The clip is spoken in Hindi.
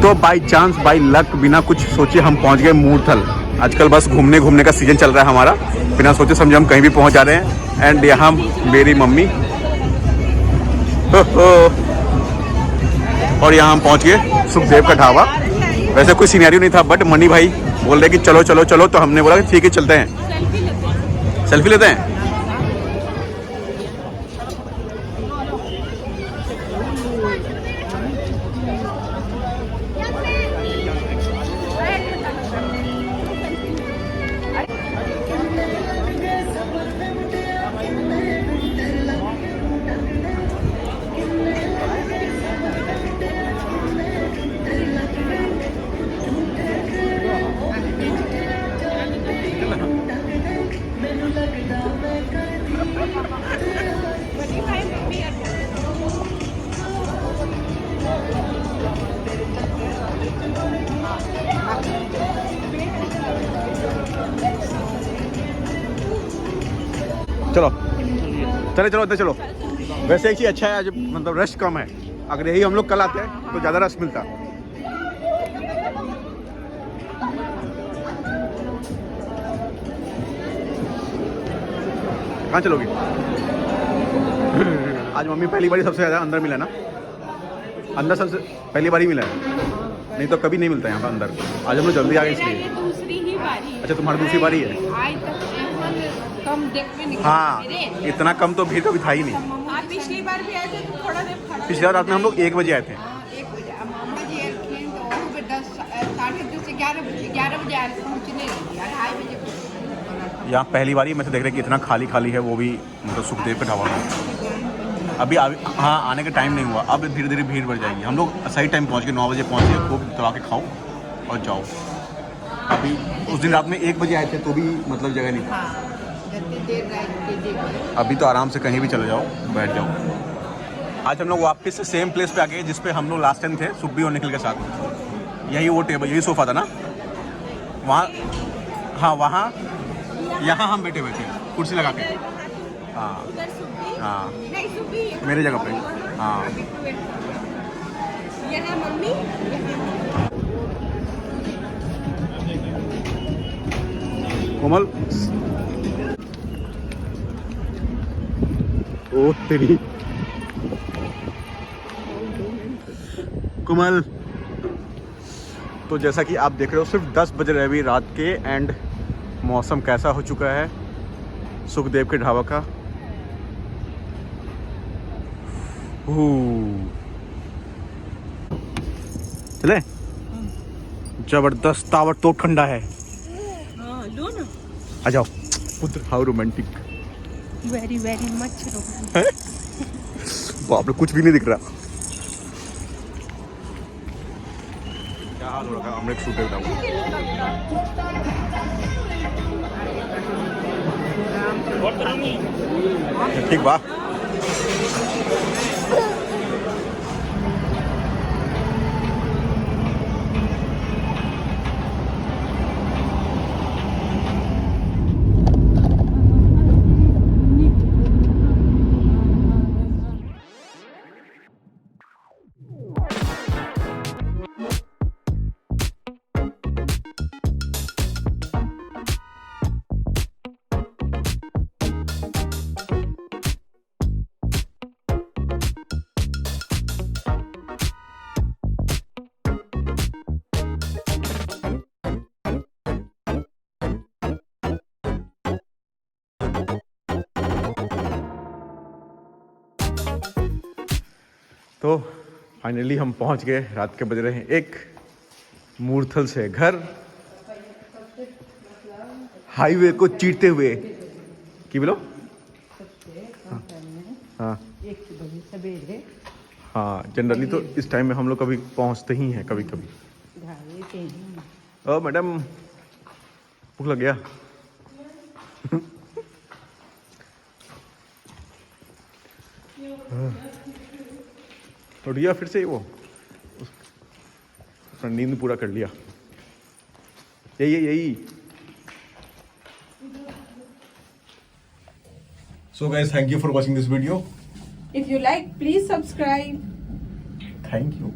तो बाई चांस बाई लक बिना कुछ सोचे हम पहुंच गए मूर्थल। आजकल बस घूमने घूमने का सीजन चल रहा है हमारा, बिना सोचे समझे हम कहीं भी पहुंच जा रहे हैं। एंड यहाँ मेरी मम्मी और यहाँ हम पहुंच गए सुखदेव का ढाबा। वैसे कोई सिनेरियो नहीं था, बट मनी भाई बोल रहे कि चलो चलो चलो, तो हमने बोला कि ठीक है चलते हैं, सेल्फी लेते हैं। चलो चले चलो इधर चलो। वैसे एक चीज़ अच्छा है आज, मतलब रश कम है। अगर यही हम लोग कल आते हैं तो ज़्यादा रश मिलता। कहाँ चलोगी? आज मम्मी पहली बार सबसे ज़्यादा अंदर मिला ना, अंदर सबसे पहली बार ही मिला है, नहीं तो कभी नहीं मिलता यहाँ पर अंदर। आज हम लोग जल्दी आ गए इसलिए। दूसरी ही बारी। अच्छा तुम्हारी दूसरी बारी है? आज तक कम देखने निकले। हाँ, इतना कम तो भीड़ कभी था ही नहीं। आप पिछली बार भी आए थे तो थोड़ा देर खड़े। पिछली रात में हम लोग 1 बजे आए थे। 1 बजे मामा जी आए थे तो 10 साढ़े 10 से 11 बजे आए पहुँचने लगी, 2:30 बजे। यहाँ पहली बारी में से देख रहे कि इतना खाली खाली है, वो भी मतलब सुखदेव के ढाबा में। अभी हाँ आने का टाइम नहीं हुआ, अब धीरे धीरे भीड़ बढ़ जाएगी। हम लोग सही टाइम पहुँच गए, 9 बजे पहुँच गए। खूब दबा के खाओ और जाओ। अभी उस दिन रात में 1 बजे आए थे तो भी मतलब जगह नहीं था। अभी तो आराम से कहीं भी चले जाओ, बैठ जाओ। आज हम लोग वापस से सेम प्लेस पे आ गए जिस पे हम लोग लास्ट टाइम थे सुब्बी और निखिल के साथ। यही वो टेबल, यही सोफ़ा था ना वहाँ। हाँ वहाँ, यहाँ हम बैठे हुए थे कुर्सी लगा के। हाँ हाँ मेरी जगह पे। हाँ यहाँ मम्मी। कोमल, ओ तेरी कोमल। तो जैसा कि आप देख रहे हो सिर्फ 10 बज रहे अभी रात के, एंड मौसम कैसा हो चुका है सुखदेव के ढाबा का। चले, जबरदस्त ताबड़तोड़ ठंडा है। आ जाओ पुत्र, how romantic. Very very much romantic. बाप रे, कुछ भी नहीं दिख रहा। क्या हाल हो रहा है? हमने एक सूट देखा ठीक बा। तो फाइनली हम पहुंच गए। रात के बज रहे हैं 1। मूर्थल से घर, हाईवे को चीरते हुए। की बोलो? हाँ हाँ, जनरली तो इस टाइम में हम लोग कभी पहुंचते ही हैं, कभी कभी। ओ मैडम, भूख लग गया? उठ गया फिर से वो, उसने नींद पूरा कर लिया। यही। So guys, thank you for watching this video. If you like, please subscribe. Thank you.